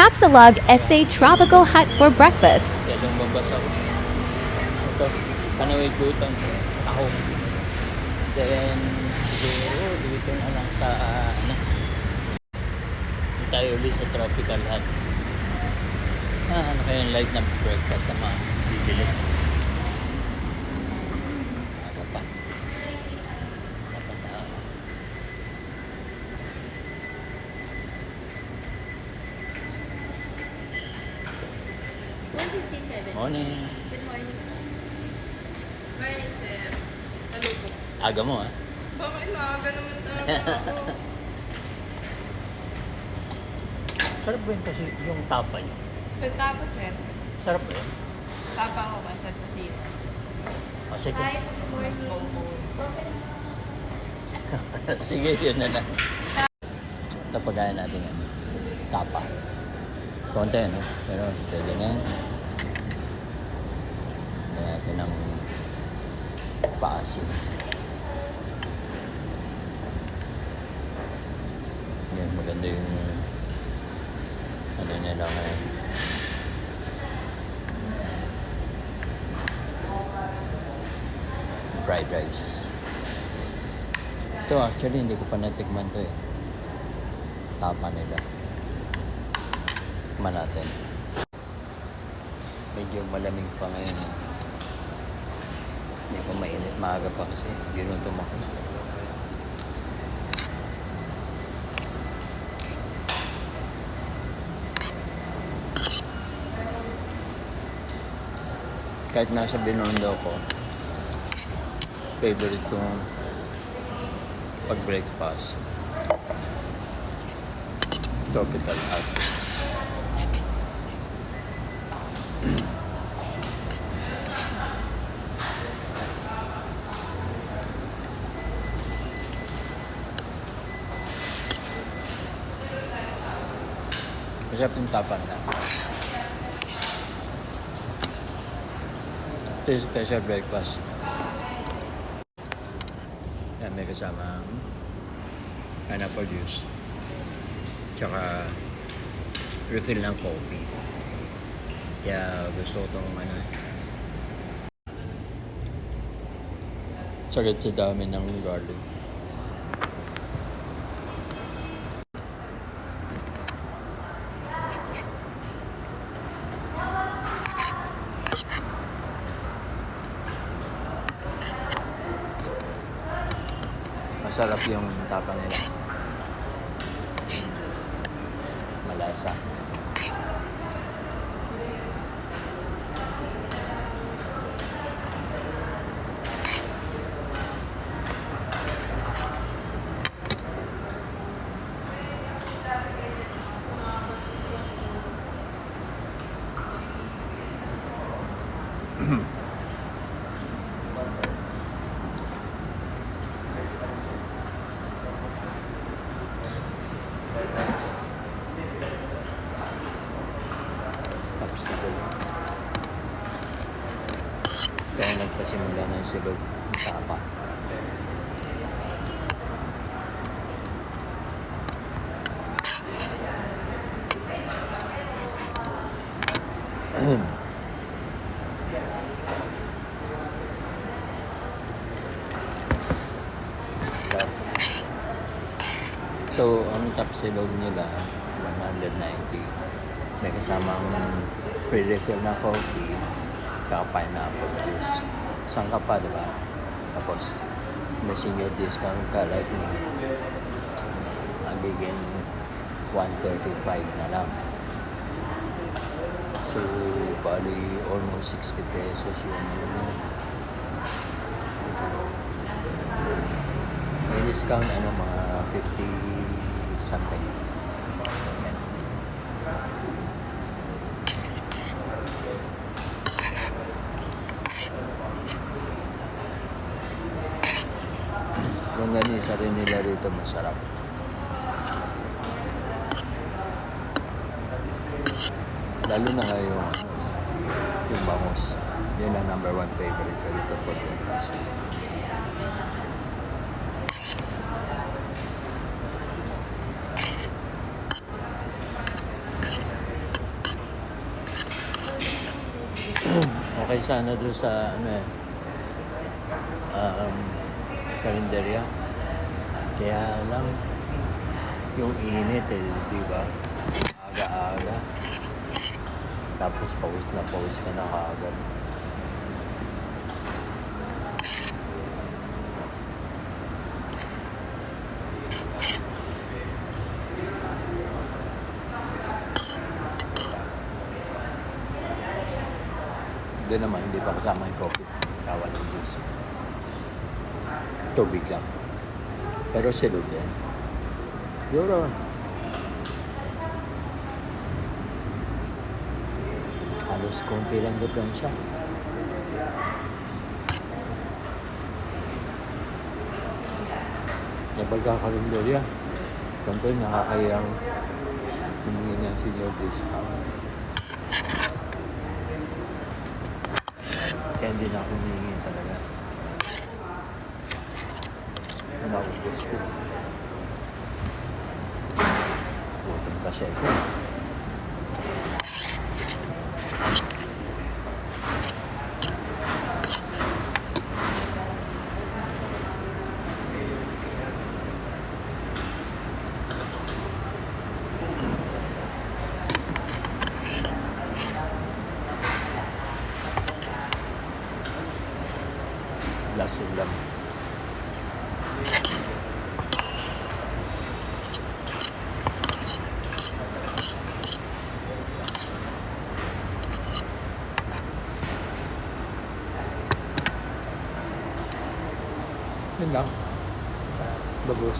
Tapsilog SA Tropical Hut for breakfast. Kaya lumabas ako. Ito, panawid ko ito. Ako. Then, siguro dito na lang sa, dito tayo ulit sa Tropical Hut. Ano kaya yung light na breakfast na mga bibili? Ano pa? Dapat ako. Morning. Good morning. Morning, sir. Hello po. Aga mo ah. Bakit maaga naman talaga ako? Sarap ba yun kasi yung tapa niyo? Tapa, sir. Sarap ba yun? Tapa ako ba sa kusina? Kasi Hi, Morris Bobo. sige, yun na lang. Ito pagkain natin yan. Tapa. Konti, no? Pero pwede na yan. Lagyan natin ng paasin. Yan, maganda yung ano nila ngayon. Fried rice. Ito actually hindi ko pa natikman to eh. Tapa nila. Tikman natin. Medyo malamig pa ngayon. Hindi pa mainit. Maaga pa kasi. Ginutom ako. Kahit nasa Binondo ko, favorite kong pag-breakfast. Tropical Hut. Masarap yung tapan na. Ito yung special breakfast. Yan, may kasama pineapple juice. Tsaka refill ng coffee. Kaya gusto ko itong ano. Sagad sa dami ng garlic. Masarap yung tapa nila. Malasa. Kaya nagpasimula ng silog ng tapa. So, ang top silog nila, 190. May kasamang pre-refill na coffee, saka pineapple juice. Isang ka pa, diba? Tapos, may senior discount ka like me. Magiging 135 na lang. So, bali almost 60 pesos yung may discount mga 50 something. Ayan. Yung ganisa rin nila rito masarap. Lalo na ngayon yung bangus. Yun ang number 1 favorite ko dito for breakfast. Okay sana doon sa ano eh, karinderya. Kaya lang, yung init eh, di ba? Aga-aga. Tapos pawis ka na kaagad. Doon naman, hindi pa kasama yung coffee. Kawan ng juice. Tubig lang. Pero silog yan. Siguro, halos konti lang diferensya. Napagkakarinderya. Siyempre, nakakayang humingi ng senior discount. Kaya hindi na ako humingi talaga. Naubos ko. Butong kasi ito. Last ulam. Yun lang. Bagus.